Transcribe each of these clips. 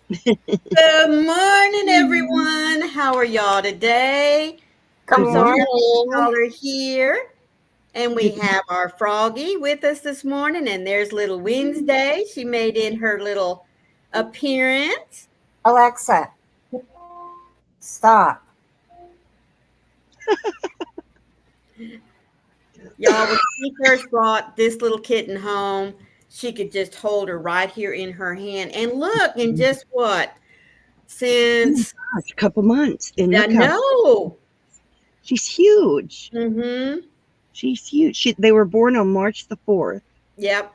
Good morning, everyone. How are y'all today? Good I'm so happy morning. y'all are here. And we Good have our Froggy with us this morning. And there's little Wednesday. She made in her little appearance. Alexa, stop. Y'all, when she first brought this little kitten home, she could just hold her right here in her hand. And look, and just what? Since gosh, a couple months. And I look how know. she's huge. Mm-hmm. She's huge. They were born on March the 4th. Yep.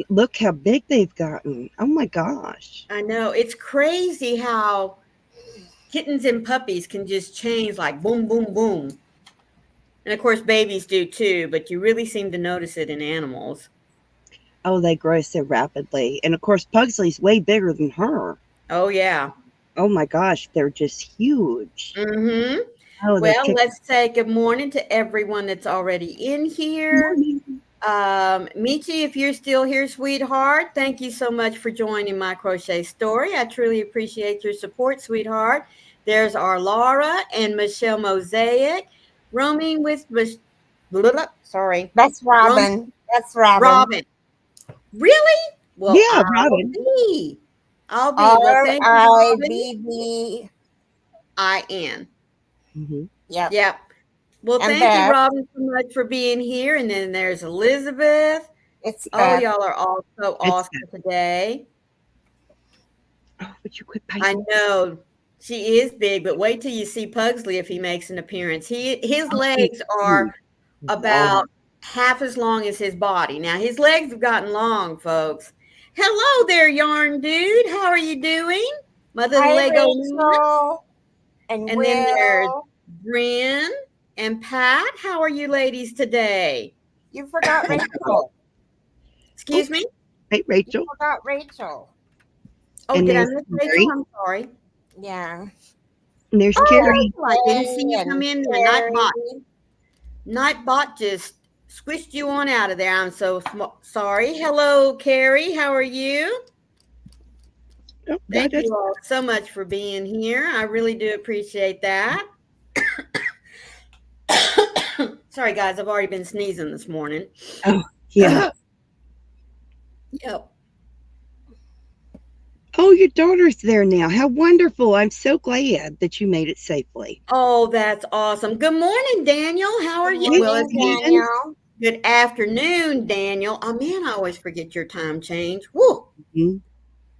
Look how big they've gotten. Oh my gosh. I know. It's crazy how kittens and puppies can just change like boom, boom, boom. And of course, babies do too, but you really seem to notice it in animals. Oh, they grow so rapidly. And of course, Pugsley's way bigger than her. Oh, yeah. Oh my gosh, they're just huge. Mm-hmm. Oh, they Well, kick. let's say good morning to everyone that's already in here. Morning. Michi, if you're still here, sweetheart, thank you so much for joining my crochet story. I truly appreciate your support, sweetheart. There's our Laura and Michelle Mosaic roaming with sorry, That's Rom Robin. That's Robin. Robin. Really? Well, Yeah, I'll Robin. be. I'll be. Well, R thank you, I Robin. B B. IN. Hmm. Yep. Yep. Well, And thank you, Beth. Robin, so much for being here. And then there's Elizabeth. It's Oh, Beth. y'all are all so It's awesome today. oh, would you quit I biting? know she is big, but wait till you see Pugsley if he makes an appearance. His Oh, he's legs are huge. about half as long as his body. Now his legs have gotten long, folks. Hello there, yarn dude. How are you doing? My little Hi, Lego man. Rachel and And then there's Will. Bryn and Pat. How are you ladies today? You forgot Rachel. Excuse me? Hey, You Rachel. forgot Rachel. Oh, And did I there's miss Rachel? Mary. I'm sorry. Yeah. And there's Oh, Carrie. Rachel, I didn't see Jay you come and in there. Carrie. Nightbot just squished you on out of there. I'm so sorry. Hello, Carrie. How are you? Oh, Thank that's you all so much for being here. I really do appreciate that. Sorry, guys. I've already been sneezing this morning. oh yeah. Yep. Oh, your daughter's there now. How wonderful. I'm so glad that you made it safely. Oh, that's awesome. Good morning, Daniel. How are Good you? Good Well, morning, it's morning. Daniel. good afternoon, Daniel. Oh man, I always forget your time change. Woo. Mhm.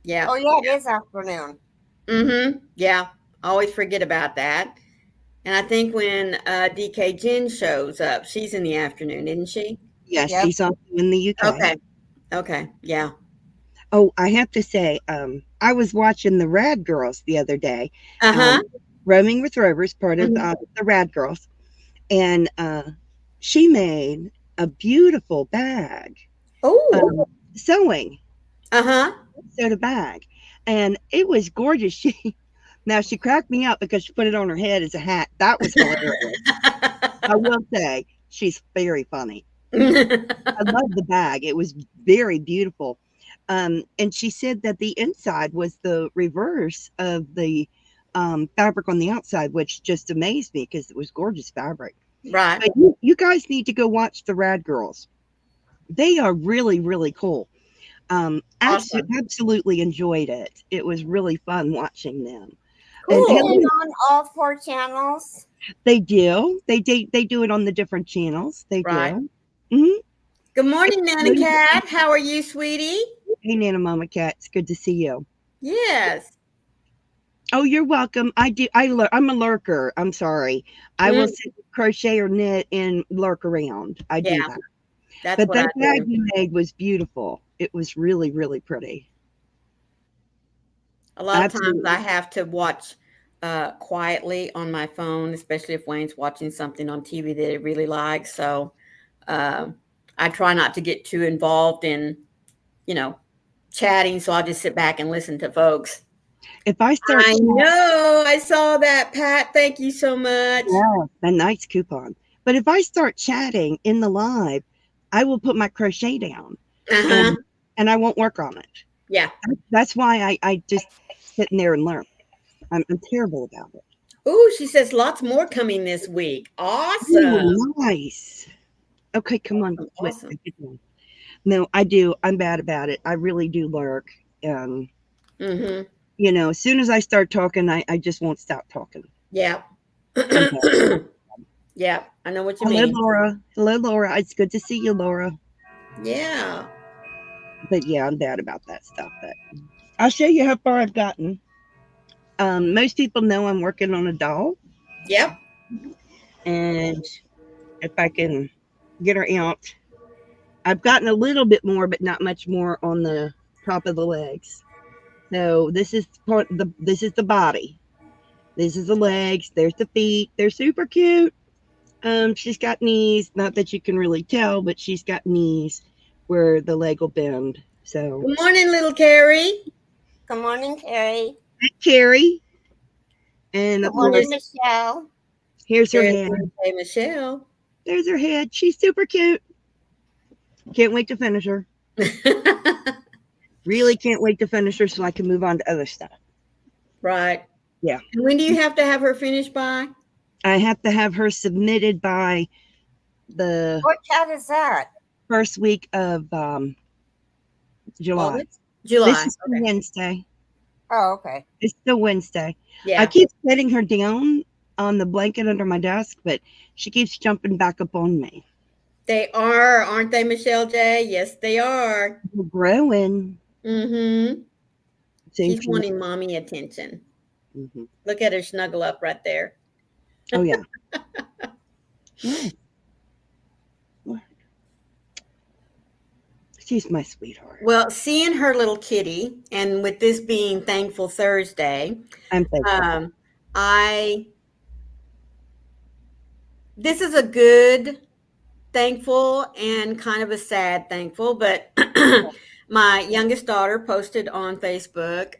Yeah. Oh yeah, it is afternoon. Mm-hmm. Yeah. I always forget about that. And I think when DK Jen shows up, she's in the afternoon, isn't she? Yes, Yep. she's also in the UK. Okay. Okay. Yeah. Oh, I have to say, I was watching the Rad Girls the other day, Uh-huh. um, Roaming with Rovers, part of Mhm. the Rad Girls, and she made a beautiful bag, Oh. um, sewing Uh-huh. sewed a bag, and it was gorgeous. Now she cracked me up because she put it on her head as a hat. That was hilarious. I will say she's very funny. I love the bag. It was very beautiful. And she said that the inside was the reverse of the fabric on the outside, which just amazed me because it was gorgeous fabric. Right. But you guys need to go watch the Rad Girls. They are really, really cool. Awesome. Absolutely enjoyed it. It was really fun watching them. And Is Cool. it Helen, on all four channels? they do. They do it on the different channels. They Right. do. Hmm. Good morning, Nana Cat. How are you, sweetie? Hey, Nana Mama Cat. It's good to see you. Yes. Oh, you're welcome. I do. I'm a lurker. I'm sorry. I will Mm, sit, crochet or knit and lurk around. I do yeah, that. that's But what I that bag do. you made was beautiful. It was really, really pretty. A lot of times I Absolutely. have to watch quietly on my phone, especially if Wayne's watching something on TV that he really likes. So um, I try not to get too involved in, you know, chatting. So I'll just sit back and listen to folks. If I start I know. I saw that, Pat. Thank you so much. yeah, a nice coupon. But if I start chatting in the live, I will put my crochet down Uh-huh. and I won't work on it. Yeah. That's why I just sit in there and learn. I'm terrible about it. Ooh, she says lots more coming this week. Awesome. Ooh, nice. Okay, come on. Quit. Awesome. No, I do. I'm bad about it. I really do lurk. Mm-hmm. As soon as I start talking, I just won't stop talking. Yeah. I'm bad. Yeah, I know what you Hello, mean. Laura. Hello, Laura. It's good to see you, Laura. Yeah. But yeah, I'm bad about that stuff. But I'll show you how far I've gotten. Most people know I'm working on a doll, Yep. and if I can get her out, I've gotten a little bit more, but not much more on the top of the legs. So this is this is the body. This is the legs. There's the feet. They're super cute. She's got knees. Not that you can really tell, but she's got knees where the leg will bend. So Good morning, little Carrie. Good morning, Carrie. hi, Carrie. And Good of morning, course, Michelle. here's her There's head. Hey, Michelle. There's her head. She's super cute. Can't wait to finish her. Really can't wait to finish her so I can move on to other stuff. Right. Yeah. And when do you have to have her finished by? I have to have her submitted by the What cat is that? first week of July. August? July. This is still Wednesday. Oh, okay. It's still Wednesday. Yeah. I keep setting her down on the blanket under my desk, but she keeps jumping back up on me. They are, aren't they, Michelle J? Yes, they are. We're growing. Mm-hmm. See, She's wanting mommy attention. Mhm. Look at her snuggle up right there. Oh, yeah. Yeah. She's my sweetheart. Well, seeing her little kitty, and with this being Thankful Thursday, I'm thankful. This is a good thankful and kind of a sad thankful, but my youngest daughter posted on Facebook.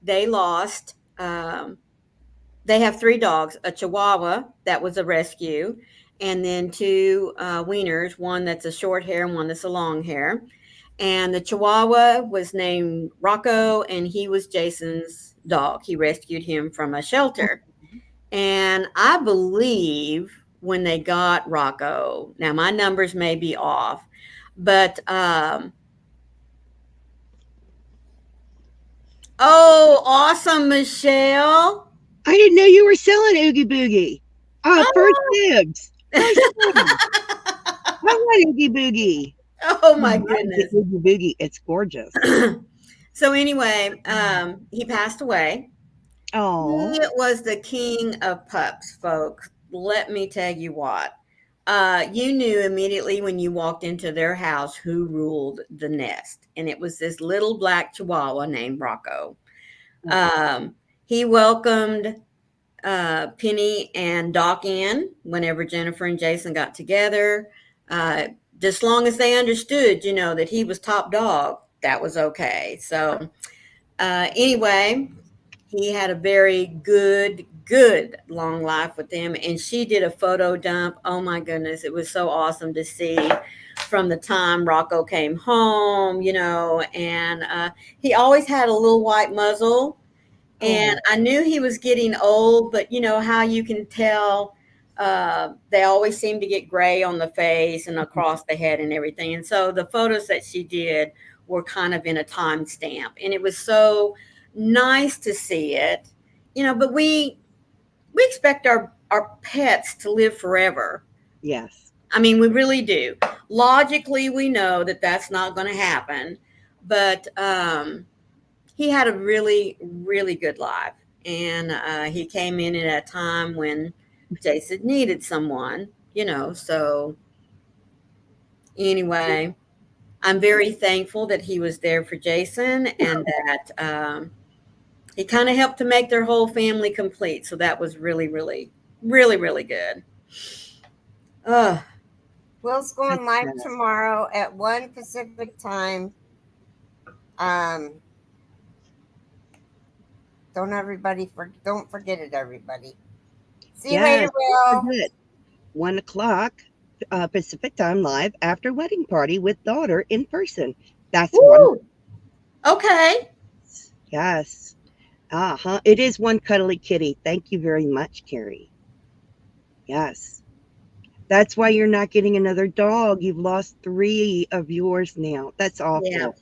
They lost. They have 3 dogs: a Chihuahua that was a rescue, and then 2 wieners. One that's a short hair and one that's a long hair. And the Chihuahua was named Rocco, and he was Jason's dog. He rescued him from a shelter. And I believe when they got Rocco, now my numbers may be off, but oh, awesome, Michelle. I didn't know you were selling Oogie Boogie. First Oh. dibs. First dibs. I want Oogie Boogie. Oh my I love goodness. the Oogie Boogie. It's gorgeous. So anyway, he passed away. Oh, He was the king of pups, folks. Let me tell you what. You knew immediately when you walked into their house who ruled the nest. And it was this little black Chihuahua named Rocco. He welcomed Penny and Doc in whenever Jennifer and Jason got together. Just long as they understood, that he was top dog, that was okay. So anyway, he had a very good long life with them. And she did a photo dump. Oh my goodness. It was so awesome to see from the time Rocco came home, and he always had a little white muzzle. And I knew he was getting old, but you know how you can tell they always seem to get gray on the face and across the head and everything. And so the photos that she did were kind of in a time stamp. And it was so nice to see it, but we expect our pets to live forever. yes. I mean, we really do. Logically, we know that that's not going to happen, but he had a really, really good life. And he came in at a time when Jason needed someone, so anyway, I'm very thankful that he was there for Jason and that he kind of helped to make their whole family complete. So that was really, really, really, really good. Will's going live Yes. tomorrow at 1 Pacific time. Don't forget it, everybody. See you later, Will. Good. 1 o'clock Pacific time live after wedding party with daughter in person. That's Woo! Okay. Yes. Uh-huh. It is one cuddly kitty. Thank you very much, Carrie. Yes. That's why you're not getting another dog. You've lost 3 of yours now. That's Yeah. awful.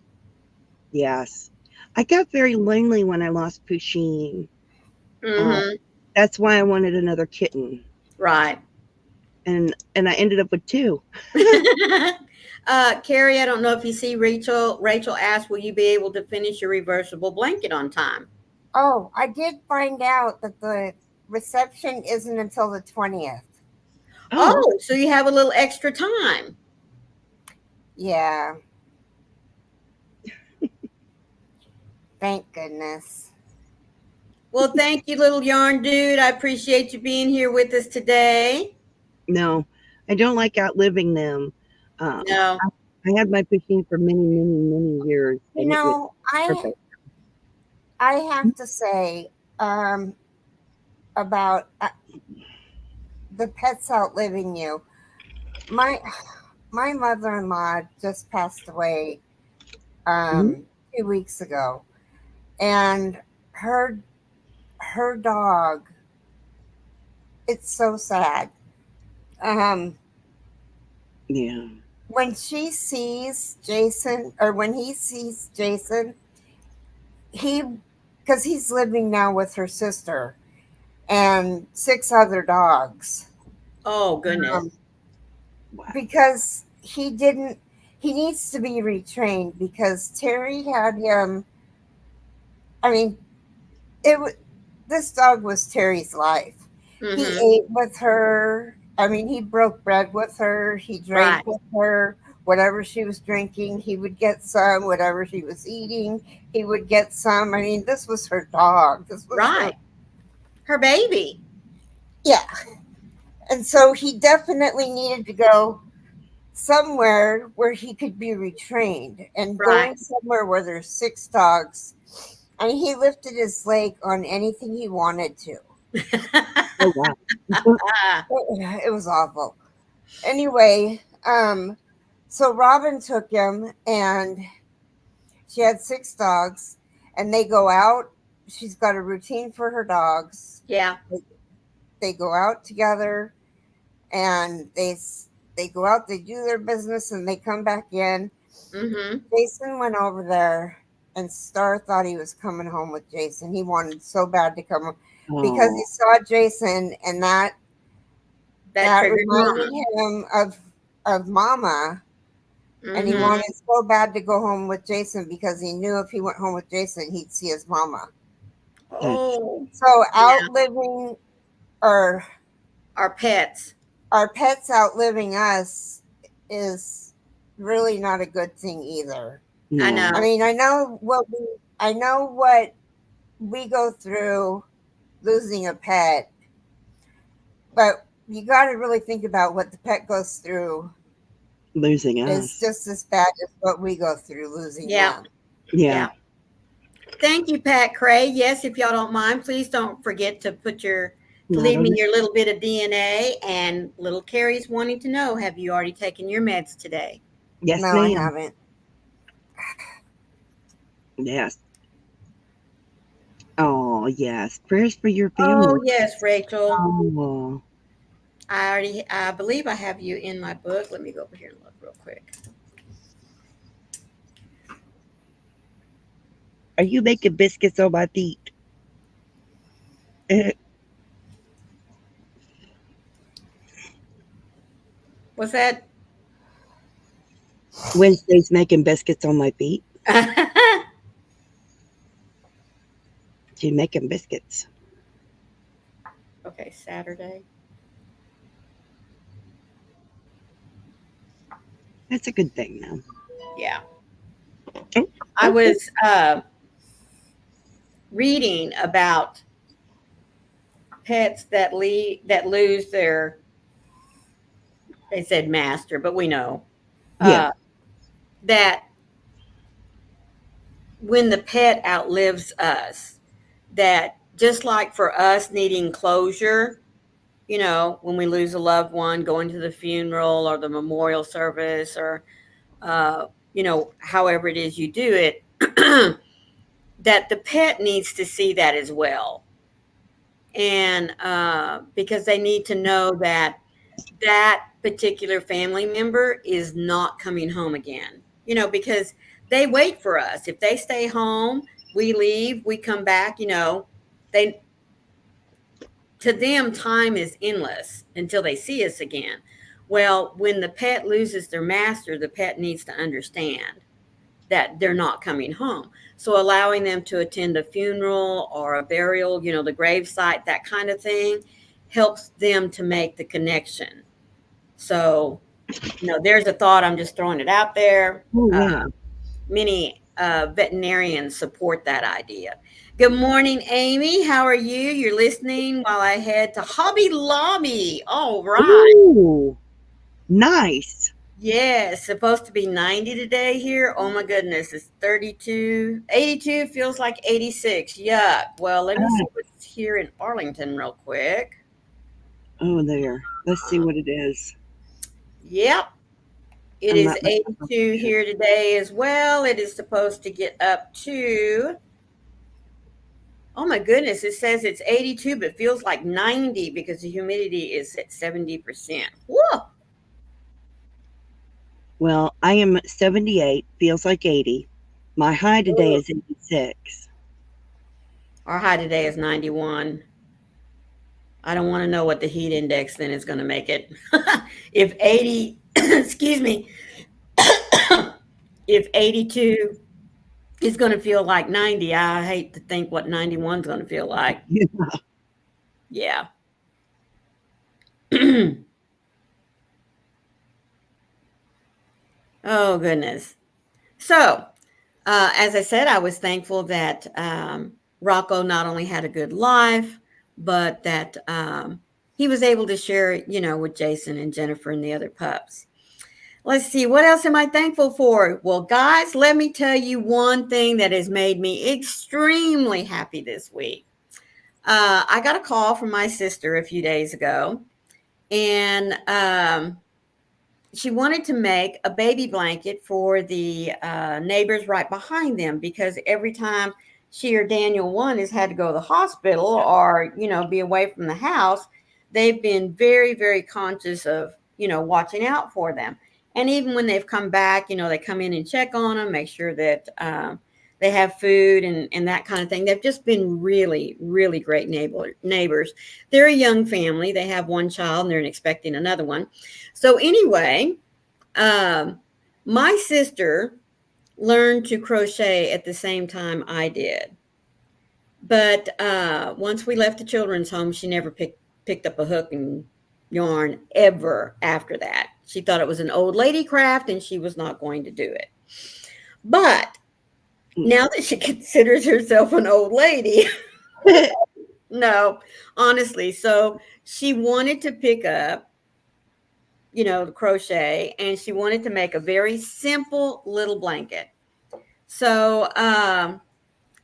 Yes. I got very lonely when I lost Pusheen. Uh, Mm-hmm. that's why I wanted another kitten. Right. And I ended up with 2. Carrie, I don't know if you see Rachel. Rachel asked, "Will you be able to finish your reversible blanket on time?" Oh, I did find out that the reception isn't until the 20th. Oh, Oh, so you have a little extra time. Yeah, thank goodness. Well, thank you, little yarn dude. I appreciate you being here with us today. no. I don't like outliving them. No. I had my Pusheen for many, many, many years, You and it was know, I perfect. I have to say um, about the pets outliving you. My my mother-in-law just passed away Mhm. 2 weeks ago, and her her dog. It's so sad. Um, Yeah. when she sees Jason, or when he sees Jason, he because he's living now with her sister and 6 other dogs. Oh, goodness. Um, Wow. because he needs to be retrained because Terry had him. I mean, it was this dog was Terry's life. He Mm-hmm. ate with her. I mean, he broke bread with her. He drank Right. with her. Whatever she was drinking, he would get some. Whatever she was eating, he would get some. I mean, this was her dog. This was her. Right. Her baby. Yeah. And so he definitely needed to go somewhere where he could be retrained. And Right. going somewhere where there's 6 dogs, I mean, he lifted his leg on anything he wanted to. Oh, wow. It was awful. Anyway, so Robin took him, and she had 6 dogs, and they go out. She's got a routine for her dogs. Yeah. They go out together, and they go out. They do their business, and they come back in. Mm-hmm. Jason went over there, and Star thought he was coming home with Jason. He wanted so bad to come home because he Oh, saw Jason, and That that triggered reminded Mama. him of Mama, and he Mm-hmm. wanted so bad to go home with Jason because he knew if he went home with Jason, he'd see his Mama. that's Oh, So yeah. outliving or Our pets. our pets outliving us is really not a good thing either. I no. I know. mean, I know what we go through losing a pet, but you got to really think about what the pet goes through Losing is us. just as bad as what we go through losing Yeah. them. Yeah. Yeah. Thank you, Pat Cray. Yes, if y'all don't mind, please don't forget to Not leave on me the your little bit of DNA. And little Carrie's wanting to know, have you already taken your meds today? Yes, No, I ma'am. haven't. Yes. Oh, yes. Prayers for your Oh, family. yes, Rachel. Oh. I believe I have you in my book. Let me go over here and look real quick. Are you making biscuits on my feet? What's that? Wednesday's making biscuits on my feet. She making biscuits. Okay, Saturday. That's a good thing now. Yeah. Oh, I okay. was reading about pets that lose their, they said master, but we know Yeah. uh, that when the pet outlives us, that just like for us needing closure, when we lose a loved one, going to the funeral or the memorial service or, however it is you do it, that the pet needs to see that as well. And because they need to know that that particular family member is not coming home again, because they wait for us. If they stay home, we leave, we come back, they, to them, time is endless until they see us again. Well, when the pet loses their master, the pet needs to understand that they're not coming home. So allowing them to attend a funeral or a burial, the grave site, that kind of thing, helps them to make the connection. So, there's a thought. I'm just throwing it out there. Oh, yeah. Many veterinarians support that idea. Good morning, Amy. How are you? You're listening while I head to Hobby Lobby. All right. Ooh, nice. Yes, supposed to be 90 today here. Oh my goodness, it's 32. 82 feels like 86. Yuck. Well, let me see what's here in Arlington real quick. Oh, there. Let's see what it is. Yep. It I'm is not 82 here today as well. It is supposed to get up to, oh my goodness, it says it's 82, but feels like 90 because the humidity is at 70%. Whoa. Well, I am 78, feels like 80. My high today is 86. Our high today is 91. I don't want to know what the heat index then is going to make it. If 80, excuse me, if 82 is going to feel like 90, I hate to think what 91 is going to feel like. Yeah. Yeah. Oh, goodness. So, as I said, I was thankful that Rocco not only had a good life, but that he was able to share it, with Jason and Jennifer and the other pups. Let's see, what else am I thankful for? Well, guys, let me tell you one thing that has made me extremely happy this week. I got a call from my sister a few days ago, and she wanted to make a baby blanket for the neighbors right behind them, because every time she or Daniel one has had to go to the hospital or, be away from the house, they've been very, very conscious of, watching out for them. And even when they've come back, they come in and check on them, make sure that they have food and that kind of thing. They've just been really, really great neighbors. They're a young family. They have one child and they're expecting another one. So anyway, my sister learned to crochet at the same time I did. But once we left the children's home, she never picked up a hook and yarn ever after that. She thought it was an old lady craft and she was not going to do it. But now that she considers herself an old lady, no, honestly. So she wanted to pick up, the crochet, and she wanted to make a very simple little blanket. So,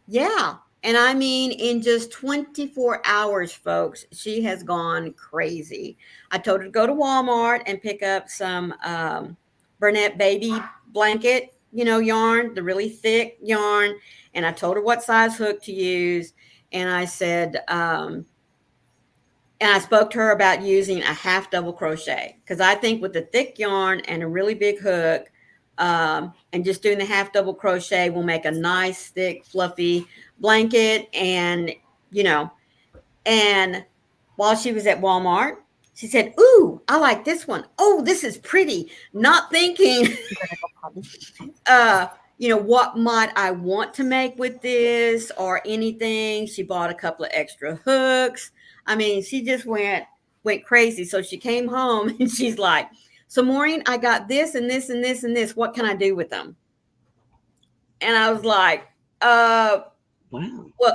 yeah. And I mean, in just 24 hours, folks, she has gone crazy. I told her to go to Walmart and pick up some Burnett baby blanket, yarn, the really thick yarn. And I told her what size hook to use. And I said, and I spoke to her about using a half double crochet, because I think with the thick yarn and a really big hook, and just doing the half double crochet will make a nice, thick, fluffy blanket. And, and while she was at Walmart, she said, "Ooh, I like this one. Oh, this is pretty." Not thinking, what might I want to make with this or anything. She bought a couple of extra hooks. I mean, she just went crazy. So she came home and she's like, "So Maureen, I got this and this and this and this. What can I do with them?" And I was like, Wow. well,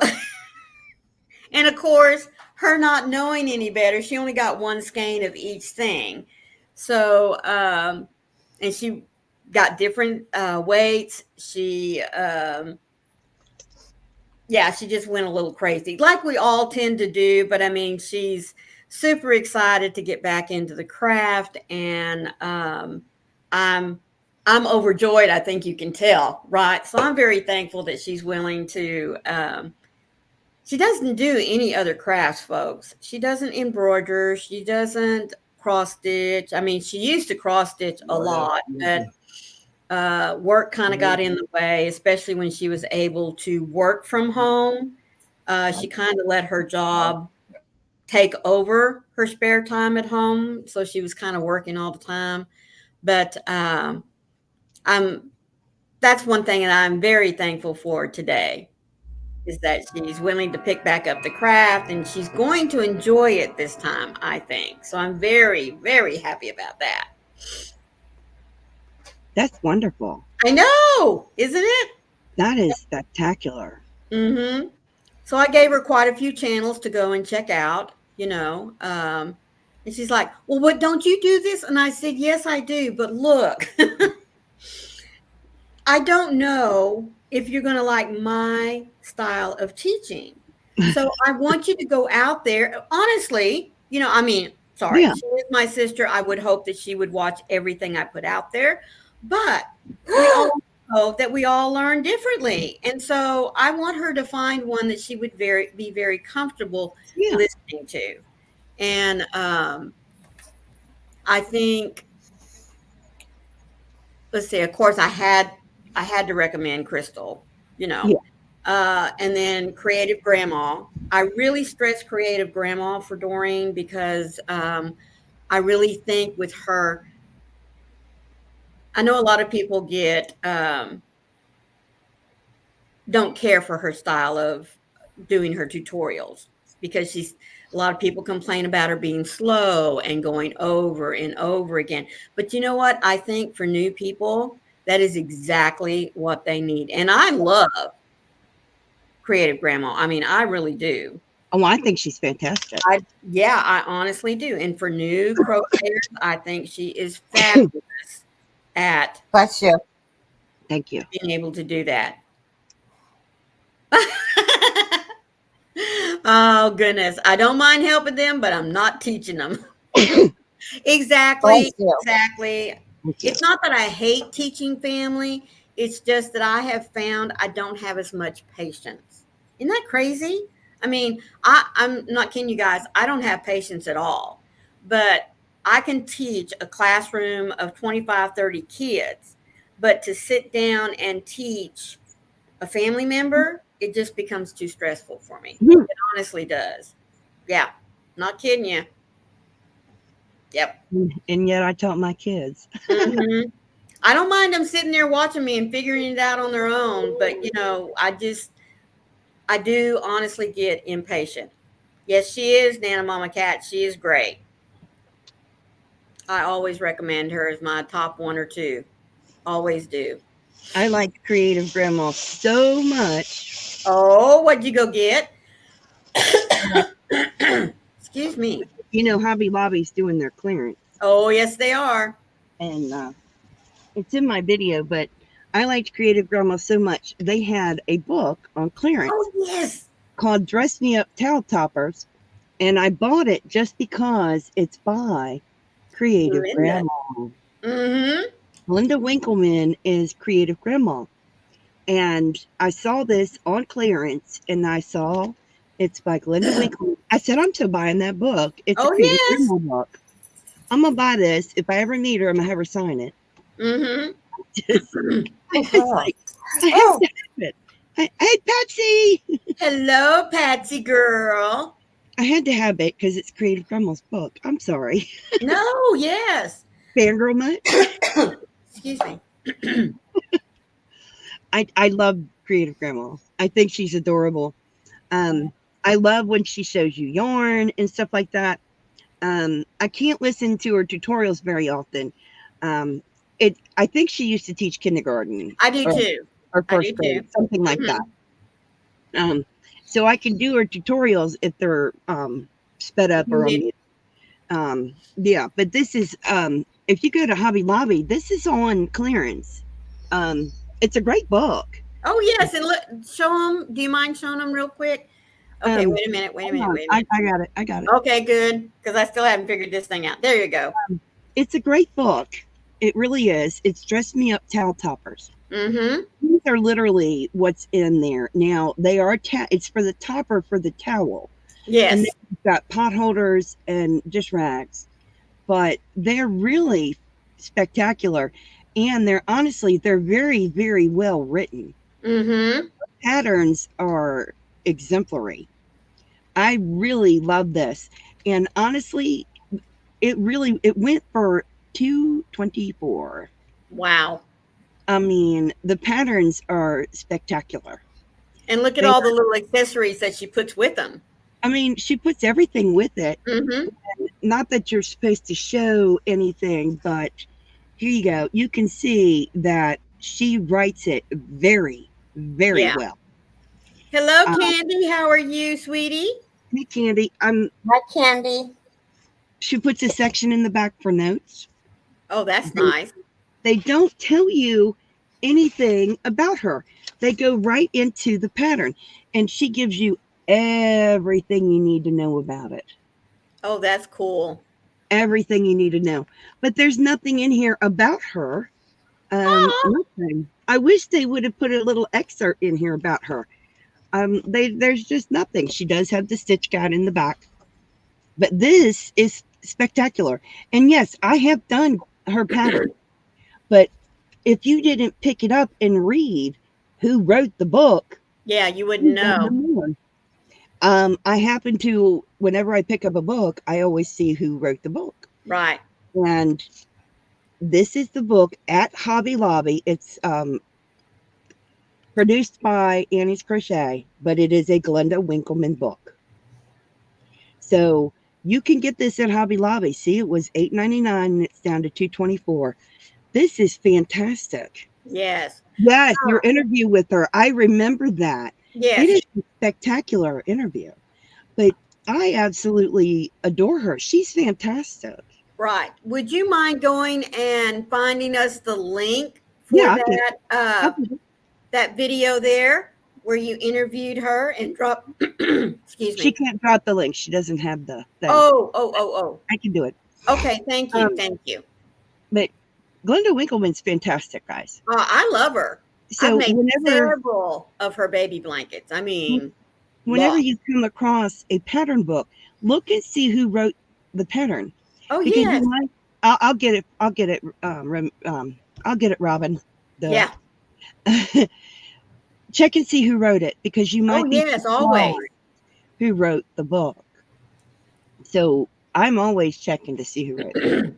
and of course, her not knowing any better, she only got one skein of each thing. So, and she got different weights. She she just went a little crazy, like we all tend to do. But I mean, she's super excited to get back into the craft, and I'm I'm overjoyed. I think you can tell, right? So I'm very thankful that she's willing to. She doesn't do any other crafts, folks. She doesn't embroider. She doesn't cross stitch. I mean, she used to cross stitch a lot, but work kind of got in the way, especially when she was able to work from home. She kind of let her job take over her spare time at home, so she was kind of working all the time. But I'm that's one thing that I'm very thankful for today is that she's willing to pick back up the craft and she's going to enjoy it this time, I think. So I'm very, very happy about that. That's wonderful. I know, isn't it? That is spectacular. Mm-hmm. So I gave her quite a few channels to go and check out, and she's like, well, what, don't you do this? And I said, yes, I do. But look, I don't know if you're going to like my style of teaching. So I want you to go out there. Honestly, I mean, sorry, Yeah. she is my sister. I would hope that she would watch everything I put out there. But we all know that we all learn differently. And so I want her to find one that she would be very comfortable Yeah. listening to. And I think, let's see, of course I had to recommend Crystal, Yeah. and then Creative Grandma. I really stress Creative Grandma for Doreen because I really think with her, I know a lot of people don't care for her style of doing her tutorials because a lot of people complain about her being slow and going over and over again. But you know what? I think for new people, that is exactly what they need. And I love Creative Grandma. I mean, I really do. Oh, I think she's fantastic. I honestly do. And for new crocheters, I think she is fabulous at Bless you. Thank you. being able to do that. Oh goodness, I don't mind helping them, but I'm not teaching them. Exactly. It's not that I hate teaching family, it's just that I have found I don't have as much patience. Isn't that crazy? I mean, I'm not kidding you guys, I don't have patience at all, but I can teach a classroom of 25, 30 kids, but to sit down and teach a family member, it just becomes too stressful for me. It honestly does. Yeah, not kidding you. Yep. And yet I taught my kids. Mm-hmm. I don't mind them sitting there watching me and figuring it out on their own, but I do honestly get impatient. Yes, she is Nana Mama Cat. She is great. I always recommend her as my top one or two. Always do. I like Creative Grandma so much. Oh, what'd you go get? Excuse me. Hobby Lobby's doing their clearance. Oh, yes, they are. And it's in my video, but I liked Creative Grandma so much. They had a book on clearance. Oh, yes. Called Dress Me Up Towel Toppers. And I bought it just because it's by Creative Grandma. Mm-hmm. Linda Winkleman is Creative Grandma. And I saw this on clearance, and I saw it's by Linda Winkleman. I said, I'm still buying that book. It's a Creative Grandma book. I'm going to buy this. If I ever need her, I'm going to have her sign it. Mm-hmm. I have to have it. Hey, Patsy. Hello, Patsy girl. I had to have it because it's Creative Grandma's book. I'm sorry. No, yes. Fangirl much? Excuse me. I love Creative Grandma. I think she's adorable. I love when she shows you yarn and stuff like that. I can't listen to her tutorials very often. I think she used to teach kindergarten. I do too. Or first grade, something like that. So I can do her tutorials if they're sped up or yeah. But this is if you go to Hobby Lobby, this is on clearance. It's a great book. Oh yes, and look, show them. Do you mind showing them real quick? Okay, wait a minute. I got it. Okay, good, because I still haven't figured this thing out. There you go. It's a great book. It really is. It's dress me up towel toppers. Mm-hmm. These are literally what's in there. Now they are it's for the topper for the towel, and then Yes. you've got pot holders and dish rags. But they're really spectacular, and they're very, very well written. Mm-hmm. Patterns are exemplary. I really love this, and honestly, it went for 224. Wow. I mean, the patterns are spectacular. And look at They all the little accessories that she puts with them. I mean, she puts everything with it. Mm-hmm. Not that you're supposed to show anything, but here you go. You can see that she writes it very, very Yeah. well. Hello, Uh, Candy. How are you, sweetie? hey, Candy, Hi, Candy. she puts a section in the back for notes. Oh, that's They, nice. they don't tell you anything about her. They go right into the pattern, and she gives you everything you need to know about it. Oh, that's cool. Everything you need to know. But there's nothing in here about her. Oh, Nothing. I wish they would have put a little excerpt in here about her. There's just nothing. She does have the stitch guide in the back, but this is spectacular. And yes, I have done her pattern, but if you didn't pick it up and read who wrote the book, yeah, you wouldn't you don't know. know. I happen to, whenever I pick up a book, I always see who wrote the book. Right. And this is the book at Hobby Lobby. It's produced by Annie's Crochet, but it is a Glenda Winkleman book. So you can get this at Hobby Lobby. See, it was $8.99 and it's down to $2.24. This is fantastic. Yes. Yes, your interview with her. I remember that. It Yes. is a spectacular interview. But I absolutely adore her. She's fantastic. Right. Would you mind going and finding us the link for Yeah, that I'll get it. that video there where you interviewed her and drop excuse She me. can't drop the link. She doesn't have the thing. Oh. I can do it. Okay, thank you. Um, Thank you. but Glenda Winkleman's fantastic, guys. I love her. I've So made several of her baby blankets. I mean, whenever lots. you come across a pattern book, look and see who wrote the pattern. Oh, Because yes. you might, I'll get it. I'll get it. I'll get it, Robin. Yeah. Check and see who wrote it, because you might Oh, be yes, always. surprised who wrote the book. So I'm always checking to see who wrote it.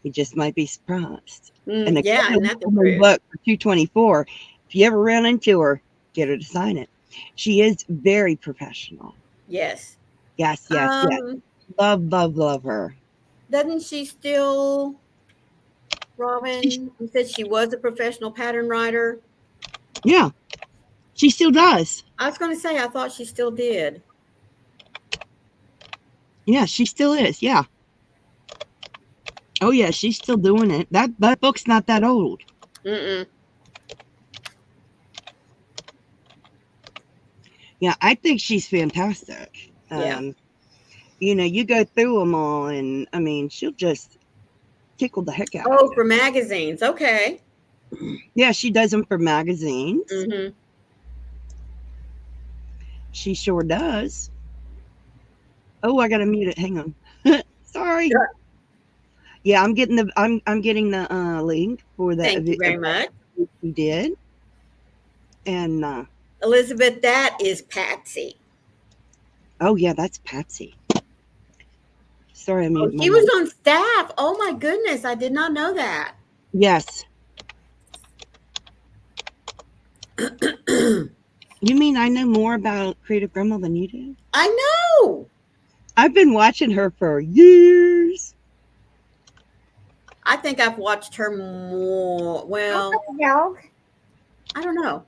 You just might be surprised. And a Yeah, and Glenda that's the Winkleman truth. book for $2.24. If you ever run into her, get her to sign it. She is very professional. Yes. Yes. Love her. Doesn't she still, Robin, you said she was a professional pattern writer? Yeah, she still does. I was going to say, I thought she still did. Yeah, she still is. Yeah. Oh yeah, she's still doing it. That book's not that old. Mm-mm. Yeah, I think she's fantastic. Yeah. You go through them all, and I mean, she'll just tickle the heck out of Oh, you. for magazines. Okay. Yeah, she does them for magazines. Mm-hmm. She sure does. Oh, I gotta mute it. Hang on. Sorry. Sure. Yeah, I'm getting the link for that. Thank you very much. She did. And Elizabeth, that is Patsy. oh yeah, that's Patsy. Sorry, I mean, She was on staff. Oh my goodness, I did not know that. yes. You mean I know more about Creative Grandma than you do? I know. I've been watching her for years. I think I've watched her more. Well, I don't know.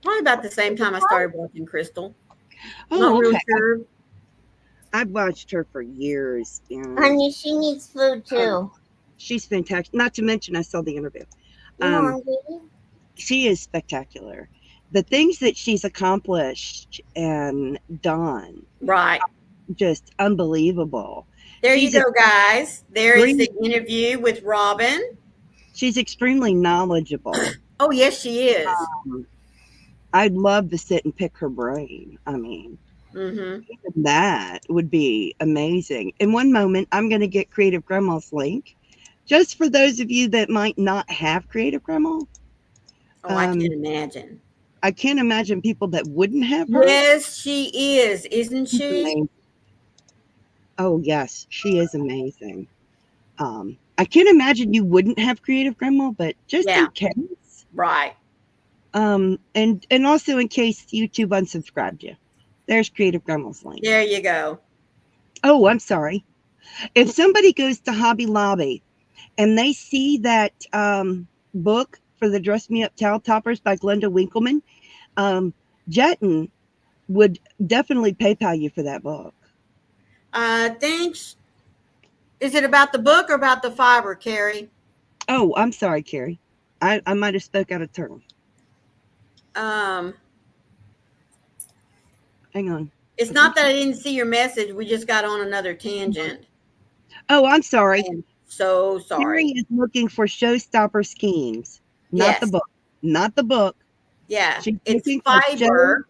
Probably about the same time I started watching Crystal. Oh, Not real okay. sure. I've watched her for years. And Honey, she needs food too. she's fantastic. Not to mention, I saw the interview. You hungry? She is spectacular. The things that she's accomplished and done, Right. just unbelievable. There you She's a go, guys. There is extreme, the interview with Robin. she's extremely knowledgeable. Oh, yes, she is. Um, I'd love to sit and pick her brain. I mean, Mm-hmm. even that would be amazing. In one moment, I'm going to get Creative Grandma's link. Just for those of you that might not have Creative Grandma, Oh, I um, can imagine. I can't imagine people that wouldn't have her. Yes, she is, isn't She's she? amazing. Oh, yes, she is amazing. I can't imagine you wouldn't have Creative Grandma, but just Yeah, in case, right. and also in case YouTube unsubscribed you, there's Creative Grandma's link. There you go. Oh, I'm sorry. If somebody goes to Hobby Lobby and they see that book for the Dress Me Up Towel Toppers by Glenda Winkleman, Jetton would definitely PayPal you for that book. Thanks. Is it about the book or about the fiber, Carrie? Oh, I'm sorry, Carrie. I might have spoke out of turn. Um, Hang on. it's I not think. that I didn't see your message. We just got on another tangent. Oh, I'm sorry. I'm so Carrie sorry. is looking for showstopper schemes, not the Yes. book. Not the book. Yeah. She's It's looking for fiber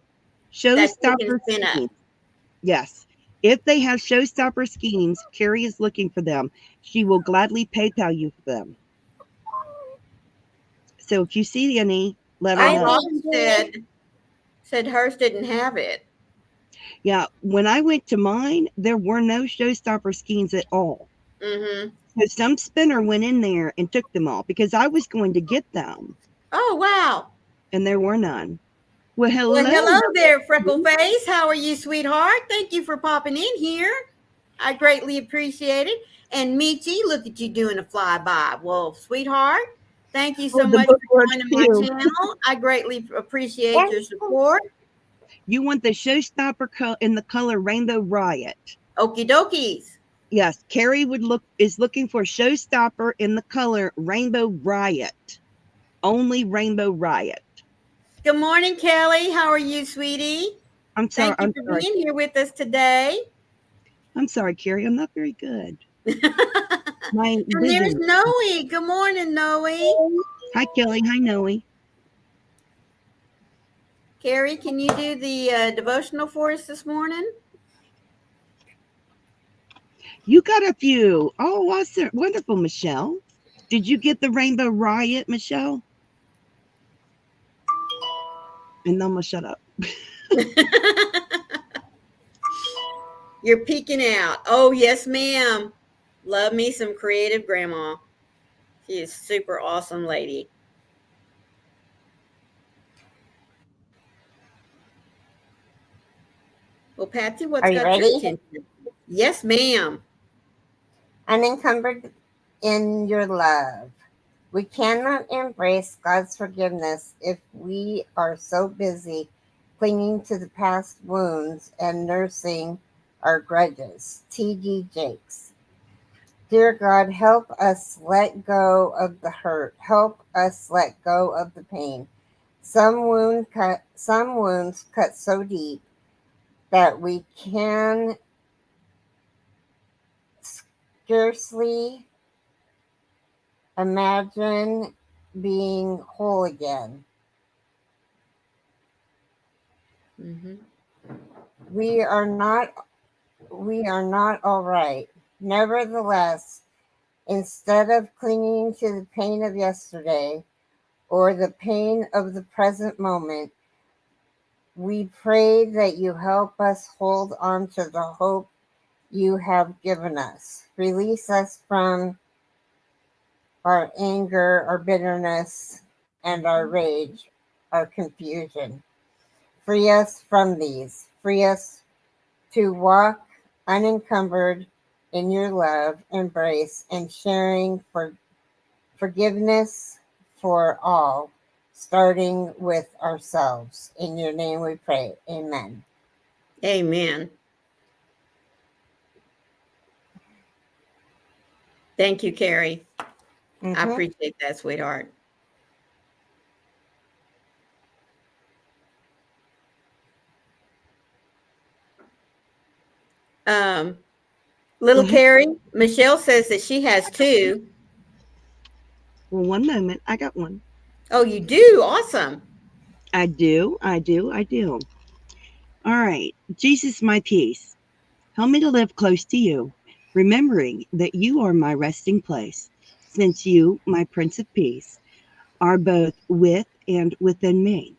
that you can showstopper spin up. schemes. Yes. If they have showstopper schemes, Carrie is looking for them. She will gladly PayPal you for them. So if you see any, let her Hi, know. Robin Nikki. said hers didn't have it. Yeah, when I went to mine, there were no showstopper schemes at all. Mm-hmm. So some spinner went in there and took them all because I was going to get them, Oh, wow. and there were none. Well, Well, hello. hello there, Freckleface. How are you, sweetheart? Thank you for popping in here. I greatly appreciate it. And Michi, look at you doing a flyby. Well, sweetheart, thank you Oh, so the much book for works joining my too. channel. I greatly appreciate your Yes. support. You want the showstopper in the color Rainbow Riot. Okie dokies. Yes, Carrie is looking for showstopper in the color Rainbow Riot. Only Rainbow Riot. Good morning, Kelly. How are you, sweetie? I'm sorry. Thank you for being here with us today. I'm sorry, Carrie. I'm not very good. And My there's vision. Noe. Good morning, Noe. Hi, Kelly. Hi, Noe. Carrie, can you do the devotional for us this morning? You got a few. Oh, awesome. Wonderful, Michelle. Did you get the Rainbow Riot, Michelle? And I'm going to shut up. You're peeking out. Oh, yes, ma'am. Love me some creative grandma. She is super awesome lady. Well, Patsy, what's Are you got your ready? attention? Yes, ma'am. Unencumbered in your love. We cannot embrace God's forgiveness if we are so busy clinging to the past wounds and nursing our grudges. T.D. Jakes. Dear God, help us let go of the hurt. Help us let go of the pain. Some wounds cut so deep that we can scarcely imagine being whole again. Mm-hmm. We are not we are not all right. Nevertheless, instead of clinging to the pain of yesterday or the pain of the present moment, we pray that you help us hold on to the hope you have given us. Release us from our anger, our bitterness, and our rage, our confusion. Free us from these. Free us to walk unencumbered in your love, embrace, and sharing for forgiveness for all, starting with ourselves. In your name we pray. Amen. Amen. Thank you, Carrie. I Mm-hmm. appreciate that, sweetheart. Um, Little Well, Carrie, Michelle says that she has two. well, one moment. I got one. Oh, you do? Awesome. I do. I do. I do. All right. Jesus, my peace. Help me to live close to you, remembering that you are my resting place, since you, my Prince of Peace, are both with and within me.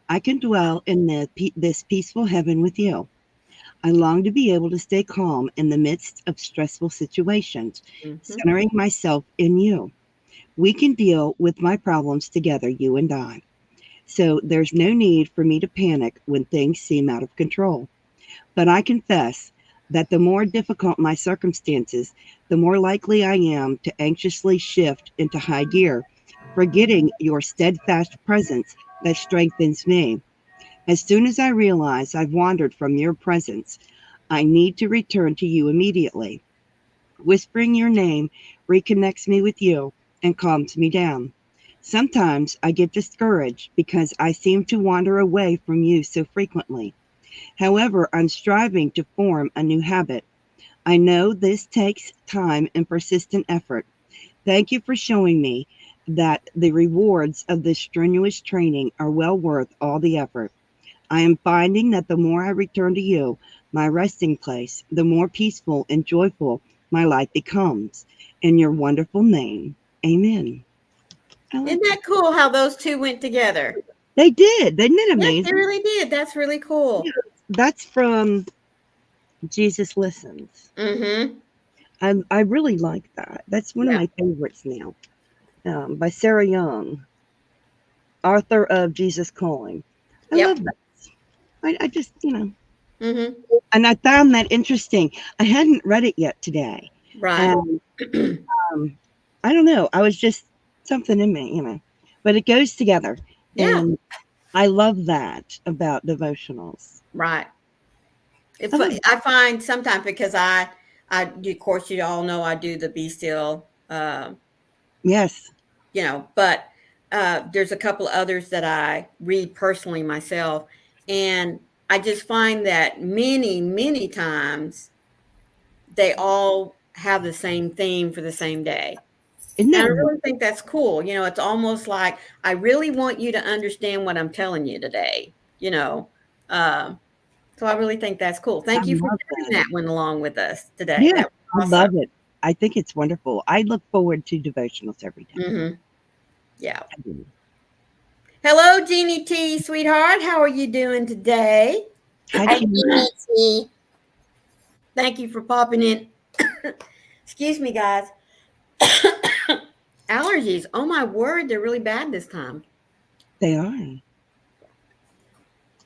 I can dwell in this peaceful heaven with you. I long to be able to stay calm in the midst of stressful situations, Hmm. centering myself in you. We can deal with my problems together, you and I. So there's no need for me to panic when things seem out of control. But I confess that the more difficult my circumstances, the more likely I am to anxiously shift into high gear, forgetting your steadfast presence that strengthens me. As soon as I realize I've wandered from your presence, I need to return to you immediately. Whispering your name reconnects me with you and calms me down. Sometimes I get discouraged because I seem to wander away from you so frequently. However, I'm striving to form a new habit. I know this takes time and persistent effort. Thank you for showing me that the rewards of this strenuous training are well worth all the effort. I am finding that the more I return to you, my resting place, the more peaceful and joyful my life becomes. In your wonderful name, amen. I Isn't like that. that cool how those two went together? They did. Isn't it Yes, they amazing? really did. That's really Yeah, cool. that's from Jesus Listens. Mm-hmm. I really like that. That's one of Yeah. my favorites now, by Sarah Young, author of Jesus Calling. I Yep. love that. I just, Mm-hmm. and I found that interesting. I hadn't read it yet today. Right. And um, I don't know. I was just something in me. But it goes together. Yeah. And I love that about devotionals. Right. I If love it. I find sometimes because of course, you all know I do the Be Still, Yes. but there's a couple of others that I read personally myself, and I just find that many times they all have the same theme for the same day. Isn't And I that really think that's cool. It's almost like I really want you to understand what I'm telling you today. Um, so I really think that's cool. I Thank you for love sharing that. that one along with us today. Yeah, That I was awesome. love it. I think it's wonderful. I look forward to devotionals every day. Hmm. Yeah. I do. Hello, Jeannie T, sweetheart. How are you doing today? Hi, Hi, Jeannie. Nancy. Thank you for popping in. Excuse me, guys. Allergies. Oh my word, they're really bad this time. They are.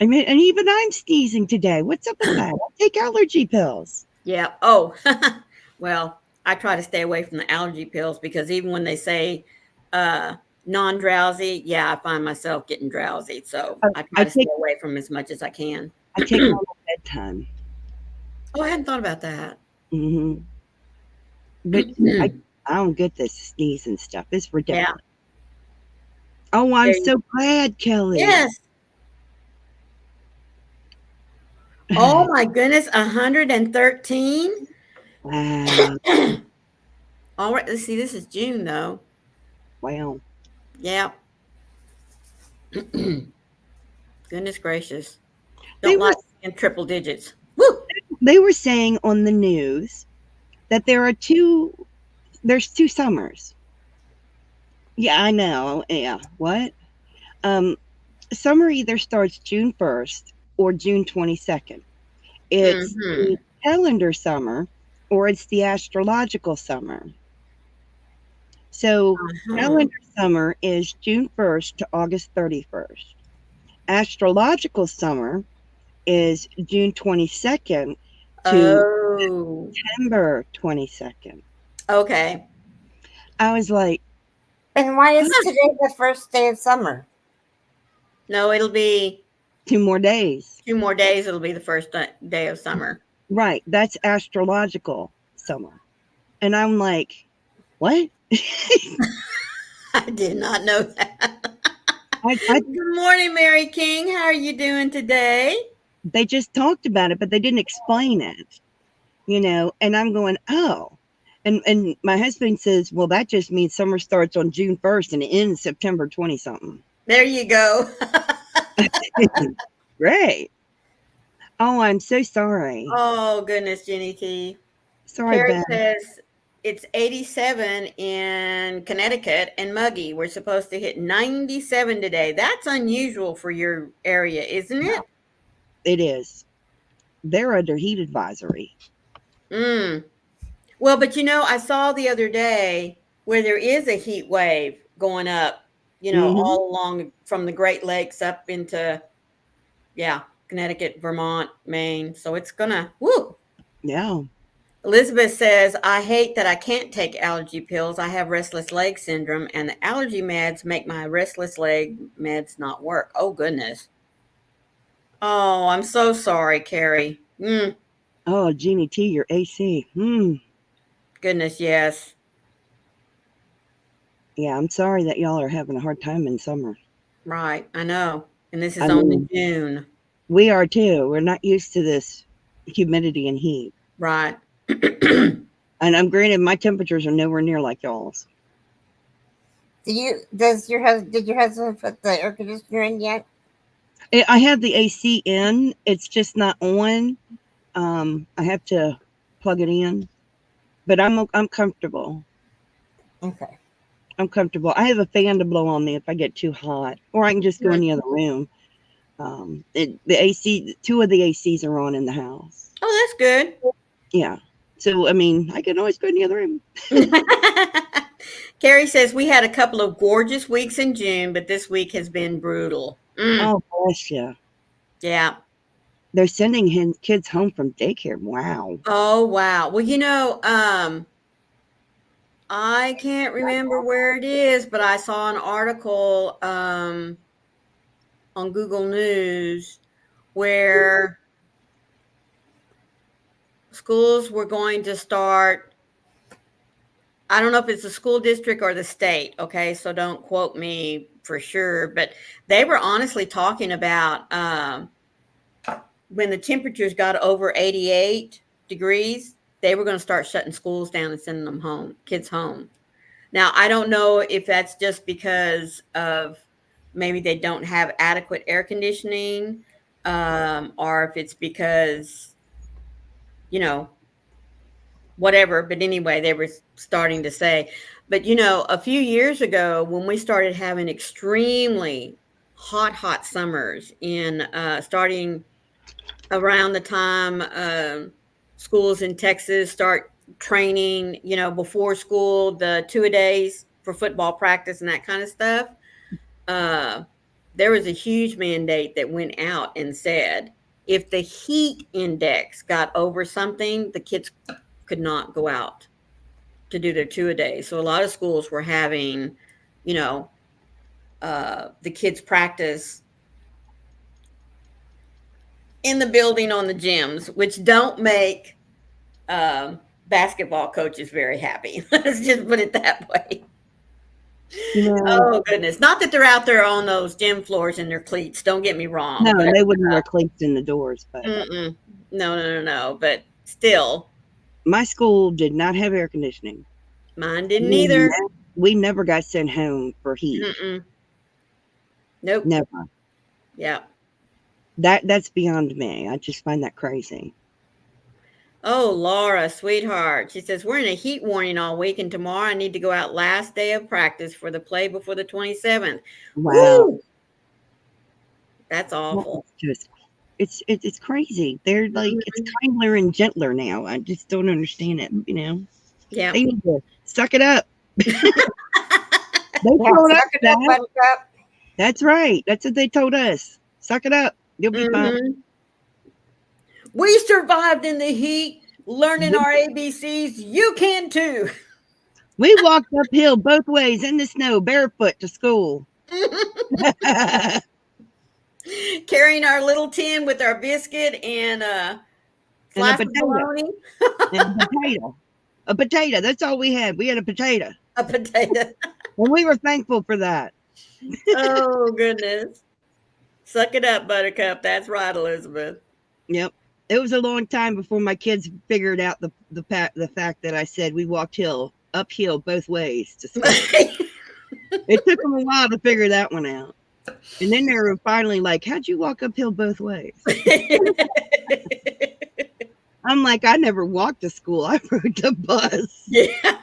I mean, and even I'm sneezing today. What's up with that? I take allergy pills. Yeah. Oh, well, I try to stay away from the allergy pills because even when they say uh, non drowsy, yeah, I find myself getting drowsy. So I try I to stay take away from as much as I can. I take mine at bedtime. Oh, I hadn't thought about that. Hmm. But I I don't get this sneeze and stuff. It's Yeah. ridiculous. Oh, I'm There you- so glad, Kelly. yes. Oh my goodness, 113. Wow. All right, let's see. This is June though. Wow. Yeah. Goodness gracious. They Don't were like in triple digits. Woo! they were saying on the news that there's two summers. Yeah, I know. Yeah. What? Um Summer either starts June 1st or June 22nd. It's Hmm. the calendar summer or it's the astrological summer. So, Uh-huh. calendar summer is June 1st to August 31st. Astrological summer is June 22nd to Oh, September 22nd. okay. I was like, And why is Huh. today the first day of summer? No, it'll be 2 more days. 2 more days. It'll be the first day of summer. Right, that's astrological summer. And I'm like, what? I did not know that. I Good morning, Mary King. How are you doing today? They just talked about it, but they didn't explain it. and I'm going, oh. And my husband says, well, that just means summer starts on June 1st and ends September 20 something. There you go. Great. Oh, I'm so sorry. Oh, goodness, Jenny T. Sorry, Carrie Beth. says it's 87 in Connecticut and muggy. We're supposed to hit 97 today. That's unusual for your area, isn't Yeah, it? it is. They're under heat advisory. Mm. Well, but I saw the other day where there is a heat wave going up, Mm-hmm. all along from the Great Lakes up into, yeah, Connecticut, Vermont, Maine. So it's gonna, woo. Yeah. Elizabeth says, I hate that I can't take allergy pills. I have restless leg syndrome, and the allergy meds make my restless leg meds not work. Oh, goodness. Oh, I'm so sorry, Carrie. Oh, Jeannie T, your AC. Goodness, yes. Yeah, I'm sorry that y'all are having a hard time in summer. Right. I know. And this is I only mean, June. we are too. We're not used to this humidity and heat. Right. And I'm granted my temperatures are nowhere near like y'all's. Did your husband put the air conditioner in yet? I have the AC in. It's just not on. I have to plug it in, but I'm comfortable. Okay. I'm comfortable. I have a fan to blow on me if I get too hot, or I can just go in the other room. The AC, two of the ACs are on in the house. Oh, that's good. Yeah. So I mean, I can always go in the other room. Carrie says we had a couple of gorgeous weeks in June, but this week has been brutal. Oh, bless you. Yeah. They're sending kids home from daycare. Wow. Oh, wow. Well, I can't remember where it is, but I saw an article on Google News where schools were going to start. I don't know if it's the school district or the state. Okay. So don't quote me for sure, but they were honestly talking about when the temperatures got over 88 degrees, they were going to start shutting schools down and sending them home, kids home. Now, I don't know if that's just because of maybe they don't have adequate air conditioning, or if it's because, you know, whatever. But anyway, they were starting to say, but a few years ago when we started having extremely hot summers in starting around the time schools in Texas start training, before school, the 2-a-days for football practice and that kind of stuff. Uh, there was a huge mandate that went out and said if the heat index got over something, the kids could not go out to do their 2-a-day. So a lot of schools were having, you know, the kids practice in the building on the gyms, which don't make basketball coaches very happy. Let's just put it that way. You know, Oh goodness! Not that they're out there on those gym floors in their cleats. Don't get me wrong. no, But they wouldn't wear cleats in the doors. But no, no. But still, my school did not have air conditioning. mine didn't We, either. we never got sent home for heat. Mm-mm. Nope. Never. Yeah. That's beyond me. I just find that crazy. Oh, Laura, sweetheart. She says, we're in a heat warning all week, and tomorrow I need to go out last day of practice for the play before the 27th. Wow. Woo! That's awful. It's crazy. They're like it's kinder and gentler now. I just don't understand it. Yeah. They need to suck it up. They Yeah, told us suck it up, that. buttercup. That's right. That's what they told us. Suck it up. You'll be fine. We survived in the heat, learning our ABCs. You can too. We walked uphill both ways in the snow, barefoot to school. Carrying our little tin with our biscuit and And a slice of potato. bologna. And a potato. A potato. That's all we had. We had a potato. A potato. And we were thankful for that. Oh, goodness. Suck it up, Buttercup. That's right, Elizabeth. Yep. It was a long time before my kids figured out the fact that I said we walked uphill both ways to school. It took them a while to figure that one out. And then they were finally like, "How'd you walk uphill both ways?" I'm like, "I never walked to school. I rode the bus." Yeah.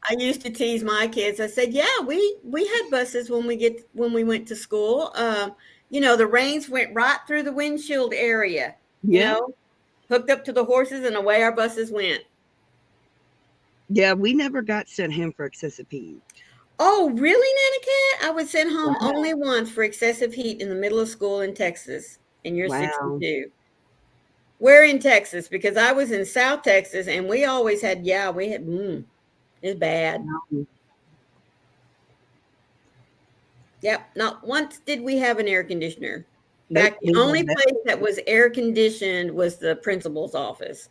I used to tease my kids. I said, "Yeah, we had buses when we went to school. The reins went right through the windshield area. Yeah. Hooked up to the horses, and away our buses went." Yeah, we never got sent home for excessive heat. Oh, really, Nana Cat? I was sent home Wow. only once for excessive heat in the middle of school in Texas. And you're Wow. 62. Where in Texas? Because I was in South Texas, and we always had, it's bad. Yep, not once did we have an air conditioner. In Nope, fact, the only place that was air conditioned was the principal's office.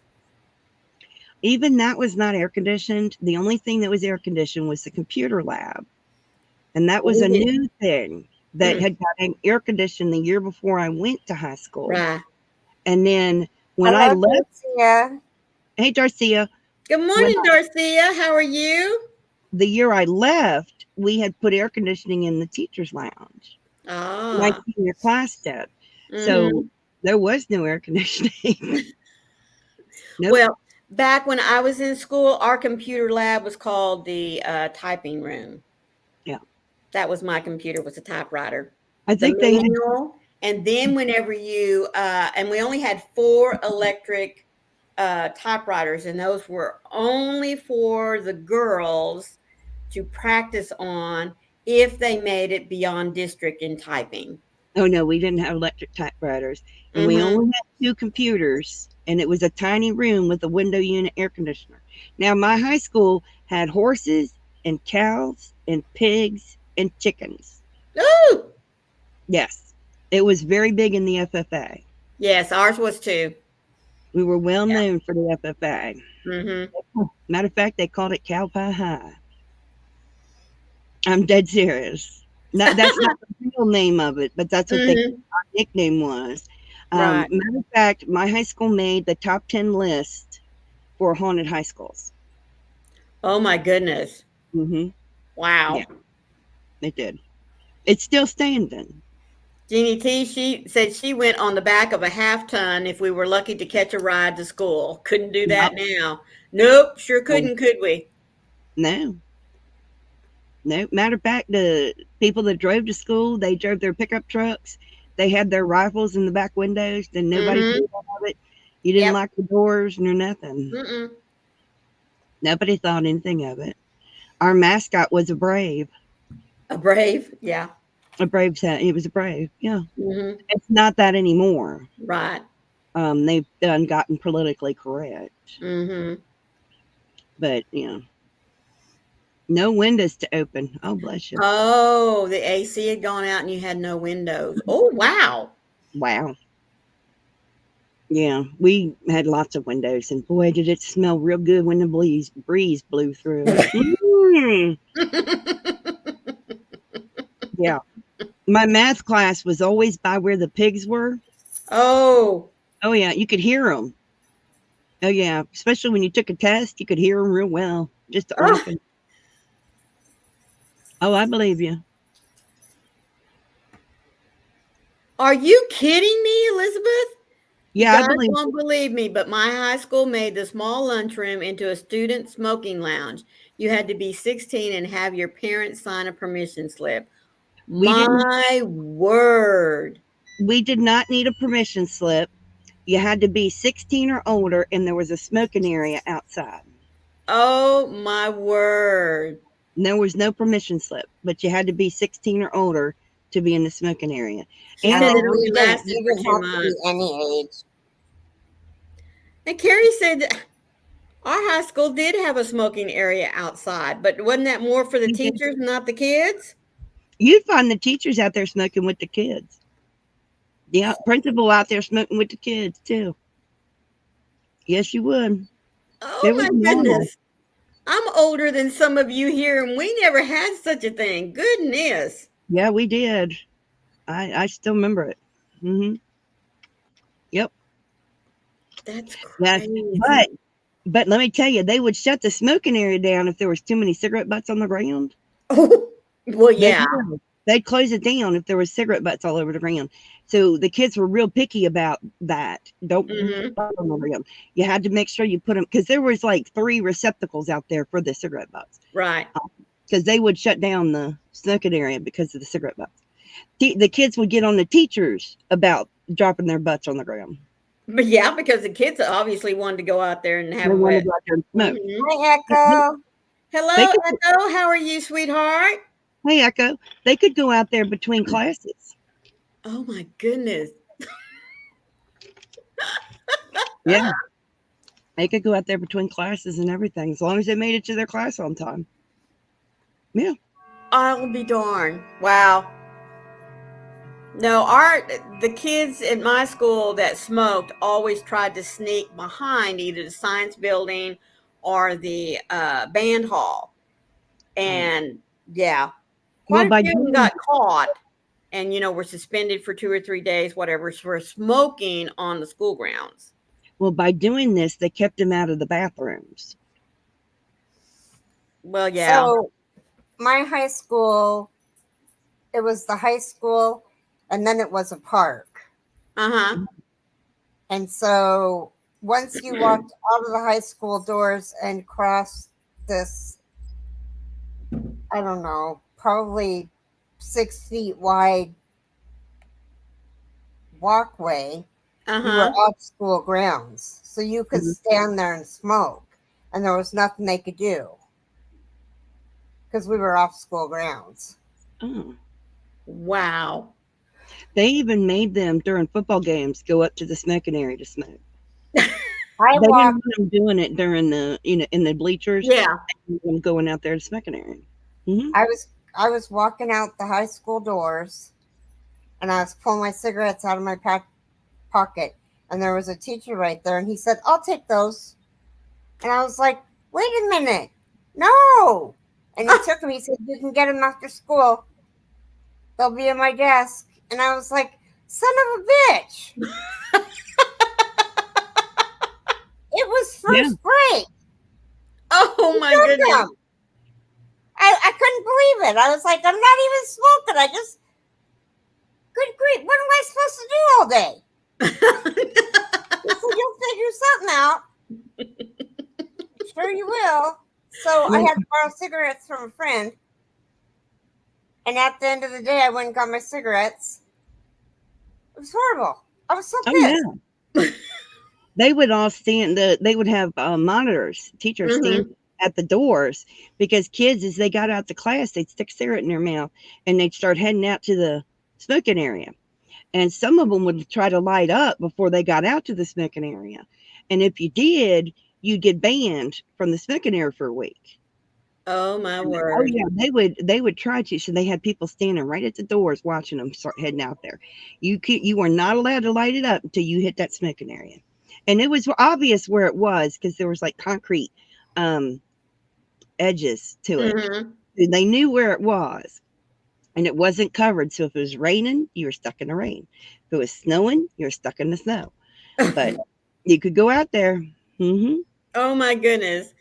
Even that was not air conditioned. The only thing that was air conditioned was the computer lab. And that was a new thing that had gotten air conditioned the year before I went to high school. Right. And then when I left, Darcia. Hey, Darcia. Good morning, Darcia. How are you? The year I left, we had put air conditioning in the teacher's lounge. My senior class did. So there was no air conditioning. Nope. Well, back when I was in school, our computer lab was called the typing room. Yeah. That was my computer, was a typewriter. I think they had. And then whenever you, and we only had 4 electric typewriters, and those were only for the girls to practice on if they made it beyond district in typing. Oh, no, we didn't have electric typewriters. And we only had 2 computers, and it was a tiny room with a window unit air conditioner. Now, my high school had horses and cows and pigs and chickens. Ooh! Yes. It was very big in the FFA. Yes, ours was too. We were well known for the FFA. Mm-hmm. Matter of fact, they called it Cow Pie High. I'm dead serious. That's not the real name of it, but that's what our nickname was. Right. Matter of fact, my high school made the top 10 list for haunted high schools. Oh my goodness. Mm-hmm. Wow. Yeah, it did. It's still standing. Jeannie T, she said she went on the back of a half-ton if we were lucky to catch a ride to school. Couldn't do that now. Nope, sure couldn't, could we? No. No. Matter of fact, the people that drove to school, they drove their pickup trucks. They had their rifles in the back windows, and nobody thought of it. You didn't lock the doors nor nothing. Nobody thought anything of it. Our mascot was a brave. A brave, yeah. A brave sound. It was a brave, yeah. It's not that anymore. Right. They've done gotten politically correct. But no windows to open. Oh, bless you. Oh, the AC had gone out and you had no windows. Oh, wow. Wow. Yeah, we had lots of windows, and boy, did it smell real good when the breeze blew through. Yeah. My math class was always by where the pigs were. Oh. Oh, yeah. You could hear them. Oh, yeah. Especially when you took a test, you could hear them real well. Just open. Oh, I believe you. Are you kidding me, Elizabeth? Yeah, you guys won't believe me, but my high school made the small lunchroom into a student smoking lounge. You had to be 16 and have your parents sign a permission slip. My word. We did not need a permission slip. You had to be 16 or older, and there was a smoking area outside. Oh, my word. And there was no permission slip, but you had to be 16 or older to be in the smoking area. And it only lasted for 2 months. Any age. And Carrie said that our high school did have a smoking area outside, but wasn't that more for the teachers, not the kids? You'd find the teachers out there smoking with the kids. Yeah, principal out there smoking with the kids too. Yes, you would. Oh my goodness. I'm older than some of you here, and we never had such a thing. Goodness. Yeah, we did. I still remember it. That's Yes, crazy. but let me tell you, they would shut the smoking area down if there was too many cigarette butts on the ground. Well, They yeah. would. They'd close it down if there was cigarette butts all over the ground. So the kids were real picky about that. Don't put Hmm. them on the ground. You had to make sure you put them because there was like 3 receptacles out there for the cigarette butts Right. because they would shut down the smoking area because of the cigarette butts. The kids would get on the teachers about dropping their butts on the ground. But yeah, because the kids obviously wanted to go out there and They have wanted wet. to go out there and smoke. Hmm. Hi, They, Echo. they Hello, could, Echo. How are you, sweetheart? hey, Echo, they could go out there between classes. Oh my goodness. Yeah, they could go out there between classes and everything as long as they made it to their class on time. Yeah. I'll be darned. Wow. No, the kids at my school that smoked always tried to sneak behind either the science building or the band hall. And yeah, Well, quite a by few of them doing got caught and, were suspended for 2 or 3 days, whatever, for smoking on the school grounds. by doing this, they kept him out of the bathrooms. Well, yeah. So, my high school, it was the high school, and then it was a park. Uh-huh. And so, once you walked out of the high school doors and crossed this, I don't know, probably 6 feet wide walkway, you were Uh-huh. off school grounds. So, you could Mhm. stand there and smoke, and there was nothing they could do because we were off school grounds. Oh. Wow. They even made them during football games go up to the smoking area to smoke. I They didn't walked, want them doing it during the in the bleachers. Yeah. They wanted them going out there to smoking area. Hmm. I was walking out the high school doors, and I was pulling my cigarettes out of my pocket, and there was a teacher right there, and he said, "I'll take those." And I was like, "Wait a minute, no!" And he took them. He said, "You can get them after school. They'll be in my desk." And I was like, "Son of a bitch!" It was Yeah. first grade. Oh He my took goodness. them. I couldn't believe it. I was like, "I'm not even smoking. I just, good grief, what am I supposed to do all day?" He said, "You'll figure something out." Sure you will. So I Well, had to borrow cigarettes from a friend. And at the end of the day, I went and got my cigarettes. It was horrible. I was so oh pissed. yeah. They would all stand. They would have monitors, teachers stand Hmm. at the doors because kids, as they got out to class, they'd stick a cigarette in their mouth and they'd start heading out to the smoking area. And some of them would try to light up before they got out to the smoking area. And if you did, you'd get banned from the smoking area for a week. Oh my Oh word. yeah, they would try to. So they had people standing right at the doors watching them start heading out there. You were not allowed to light it up until you hit that smoking area, and it was obvious where it was because there was like concrete um, edges to it. Hmm. And they knew where it was, and it wasn't covered. So if it was raining, you were stuck in the rain. If it was snowing, you were stuck in the snow. But you could go out there. Hmm. Oh my goodness.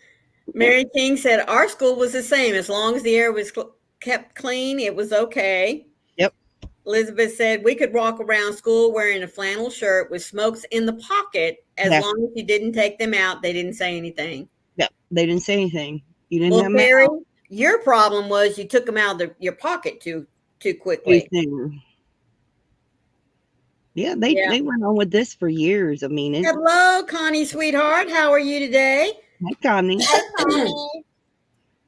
Yep. Mary King said our school was the same. As long as the air was kept clean, it was okay. Yep. Elizabeth said we could walk around school wearing a flannel shirt with smokes in the pocket as That's long as you didn't take them out. They didn't say anything. yep. They didn't say anything. You didn't Well, have mouth Terry, your problem was you took them out of your pocket too too quickly. soon. Yeah, they Yeah. they went on with this for years. I mean, it. Hello, Connie, sweetheart. How are you today? Hi, Connie. Hi, Connie.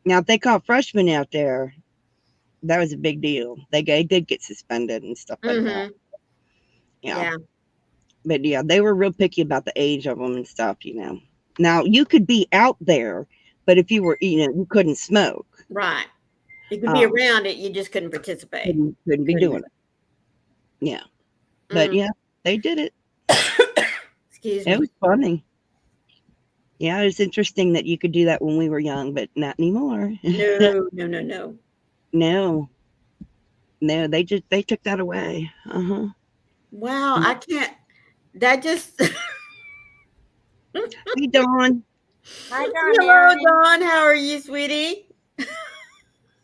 Now, if they caught freshmen out there, that was a big deal. They did get suspended and stuff like that. Hmm. Yeah, Yeah. but yeah, they were real picky about the age of them and stuff. Now you could be out there, but if you were, you couldn't smoke. Right. You could be Um, around it. You just couldn't participate. couldn't be Couldn't. doing it. Yeah, but Mm. yeah, they did it. Excuse It me. was funny. Yeah, it was interesting that you could do that when we were young, but not anymore. No, no, no, no. No, no, they took that away. Uh huh. Wow, I can't. That just Hey, Dawn. Hi, Don Hello, Aaron. Dawn. How are you, sweetie?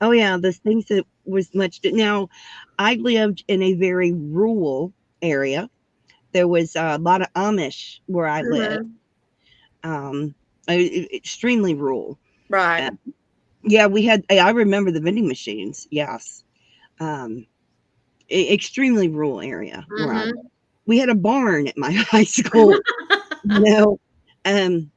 Oh, yeah, the things that was much. Now, I lived in a very rural area. There was a lot of Amish where I lived, Mhm. um, extremely rural. Right. Uh, yeah, we had, I remember the vending machines. Yes. Um, extremely rural area where I lived. Mhm. We had a barn at my high school, you know. Um,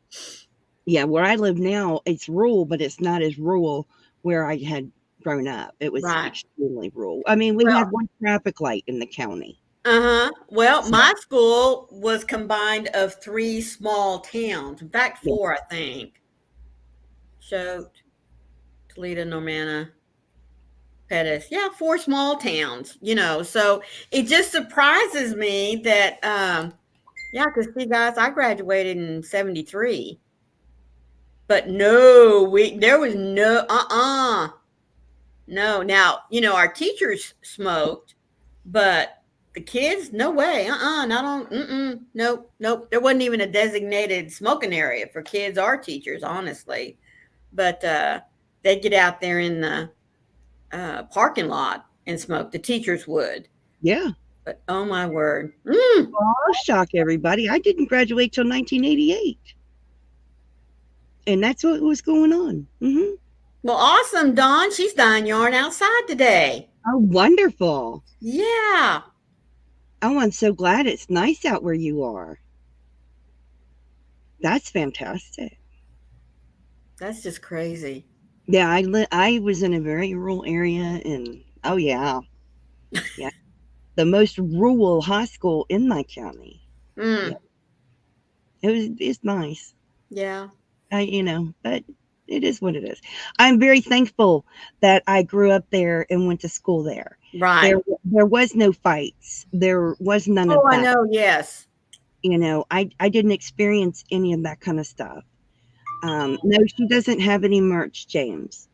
yeah, where I live now, it's rural, but it's not as rural where I had grown up. It was Right. extremely rural. I mean, we Well, had one traffic light in the county. uh-huh. Well, So, my school was combined of three small towns. In fact, yeah, four, I think. Choate, Toledo, Normanna, Pettis. Yeah, four small towns, So it just surprises me that yeah, because see guys, I graduated in 73. But no, we there was no no. Now, our teachers smoked, but the kids, no way. Not on nope, nope. There wasn't even a designated smoking area for kids or teachers, honestly. But they'd get out there in the parking lot and smoke. The teachers would. yeah. But oh my word. Well, I'll shock everybody. I didn't graduate till 1988, and that's what was going on. Well, awesome, Dawn. She's dyeing yarn outside today. Oh, wonderful. Yeah. Oh, I'm so glad it's nice out where you are. That's fantastic. That's just crazy. Yeah, I was in a very rural area, and oh yeah, yeah, the most rural high school in my county. Yeah, Mm, it's nice. yeah. But it is what it is. I'm very thankful that I grew up there and went to school there. Right. There was no fights. There was none Oh, of I that. know. Yes. I didn't experience any of that kind of stuff. No, she doesn't have any merch, James.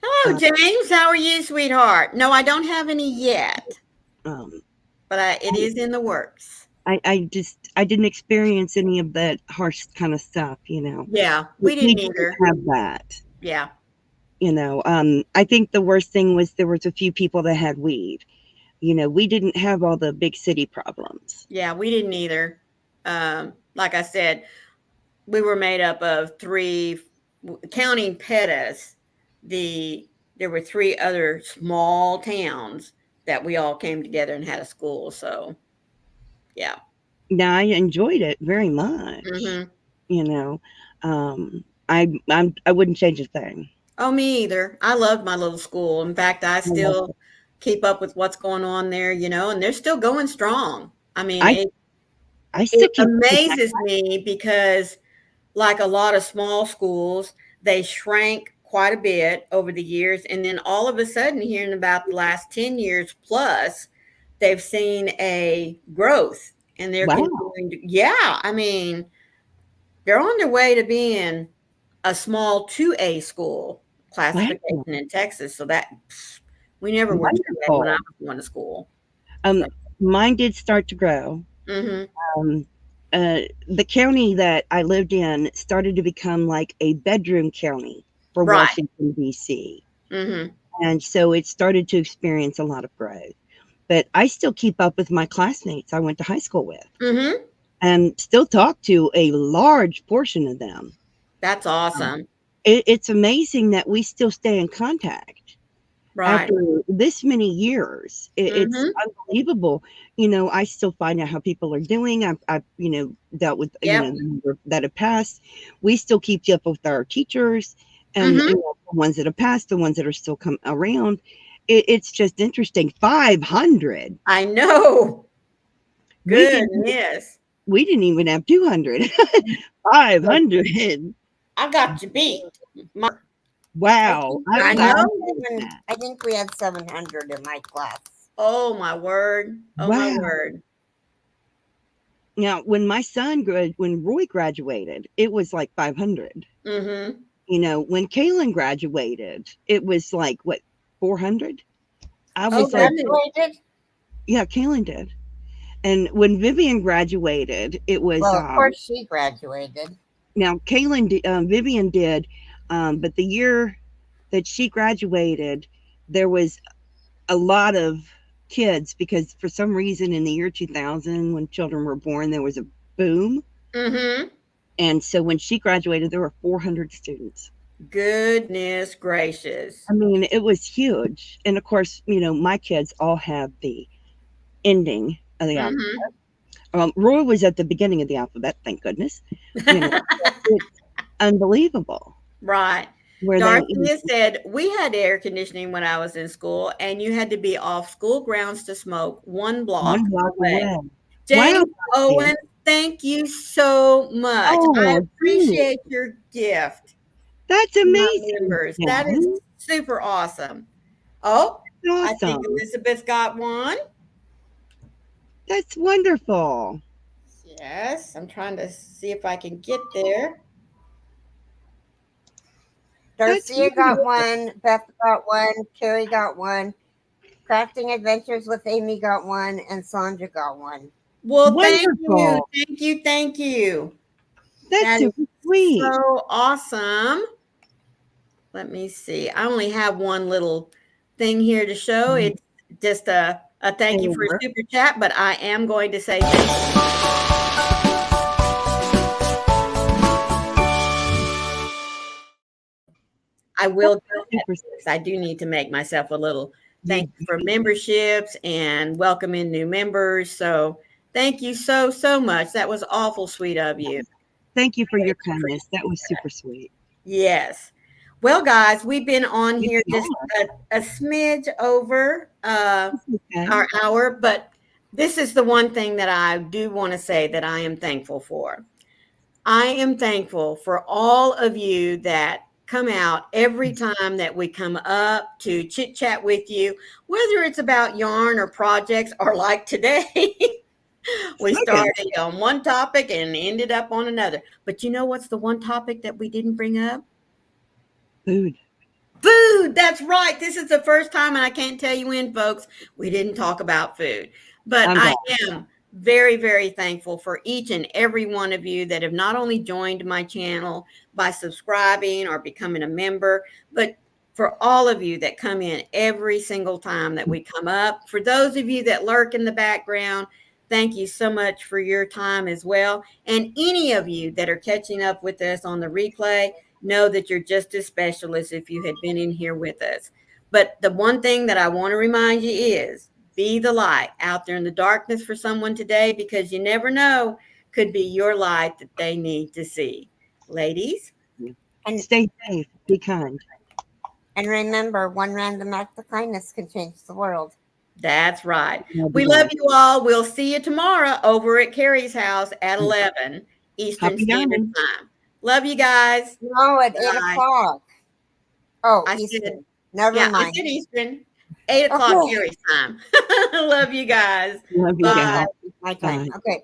Hello, Uh, James. How are you, sweetheart? No, I don't have any yet, um, but it is in the works. I didn't experience any of that harsh kind of stuff. Yeah, We we didn't didn't either. have that. Yeah. I think the worst thing was there was a few people that had weed. We didn't have all the big city problems. Yeah, we didn't either. Like I said, we were made up of three, counting Pettis. There were three other small towns that we all came together and had a school. So yeah. Now I enjoyed it very much. Hmm. You know, I wouldn't change a thing. Oh, me either. I loved my little school. In fact, I I love still it. keep up with what's going on there, and they're still going strong. I mean, I I still it keep up with that. amazes me because, like a lot of small schools, they shrank quite a bit over the years. And then all of a sudden, here in about the last 10 years plus, they've seen a growth and they're Wow, continuing to, yeah, I mean, they're on their way to being a small 2A school wow, classification in Texas. So that we never were 2A when I wonderful. was going to school. Um, So, Mine did start to grow. hmm. Um, the county that I lived in started to become like a bedroom county for Right. Washington D.C., Hmm. and so it started to experience a lot of growth. But I still keep up with my classmates I went to high school with, Hmm. and still talk to a large portion of them. That's Um, awesome. it's amazing that we still stay in contact Right. after this many years. It's Hmm. unbelievable. I still find out how people are doing. I've dealt with Yep. the number that have passed. We still keep up with our teachers, and Hmm. the ones that have passed, the ones that are still come around. It's just interesting. 500. I know. We didn't Goodness. we didn't even have 200. 500. I got you beat. My, Wow. I I wouldn't know. have said that. I think we had 700 in my class. Oh my word. Oh my Wow. word. Now, when Roy graduated, it was like 500. Hmm. When Kaylin graduated, it was like what, 400? I Oh She was like, goodness. graduated? yeah, Kaylin did. And when Vivian graduated, it was Well, of course she graduated. Now, Vivian did, but the year that she graduated, there was a lot of kids because for some reason in the year 2000, when children were born, there was a boom. Mm-hmm. And so when she graduated, there were 400 students. Goodness gracious. I mean, it was huge. And of course, my kids all have the ending of the alphabet. Mm-hmm. Roy was at the beginning of the alphabet, thank goodness. It's unbelievable Right. where they, Darcia said, we had air conditioning when I was in school, and you had to be off school grounds to smoke one block one block away. away. James Wow, Darcia. Owen, thank you so much. I Oh, gee, appreciate your gift that's to my amazing, members. That is Jen. super awesome. Oh, I think Awesome. Elizabeth got one. That's wonderful. Yes, I'm trying to see if I can get there. That's Darcia got wonderful. one. Beth got one. Carrie got one. Crafting Adventures with Amy got one. And Sandra got one. Well, thank you. Wonderful. Thank you. Thank you. That's That is super sweet. so awesome. Let me see. I only have one little thing here to show. It's just a thank you for a Favor. super chat, but I am going to say thank you. I will go ahead Super because I do need to make myself a little thank you for memberships and welcoming new members. So thank you so, so much. That was awful sweet of you. Thank you for your kindness. That was super sweet. Yes. Well, guys, we've been on You've here been just on. a smidge over Okay. our hour, but this is the one thing that I do want to say that I am thankful for. I am thankful for all of you that come out every time that we come up to chit chat with you, whether it's about yarn or projects or like today. We Okay. started on one topic and ended up on another. But you know what's the one topic that we didn't bring up? Food. Food. That's right. This is the first time, and I can't tell you when, folks, we didn't talk about food. But I'm I glad. am very, very thankful for each and every one of you that have not only joined my channel by subscribing or becoming a member, but for all of you that come in every single time that we come up. For those of you that lurk in the background, thank you so much for your time as well. And any of you that are catching up with us on the replay, know that you're just as special as if you had been in here with us. But the one thing that I want to remind you is be the light out there in the darkness for someone today, because you never know, could be your light that they need to see. Ladies, And Stay safe. Be kind. and remember, one random act of kindness can change the world. that's right. Love We you love guys. you all. We'll see you tomorrow over at Carrie's house at 11 Eastern Happy Standard yarning. Time. Love you guys. No, at 8 Bye. o'clock. Oh, I said, Eastern. Never yeah, I mind. said Eastern. 8 o'clock Okay. Carrie's time. Love you guys. Love you 8 guys. Bye. o'clock is my time. Bye. Okay.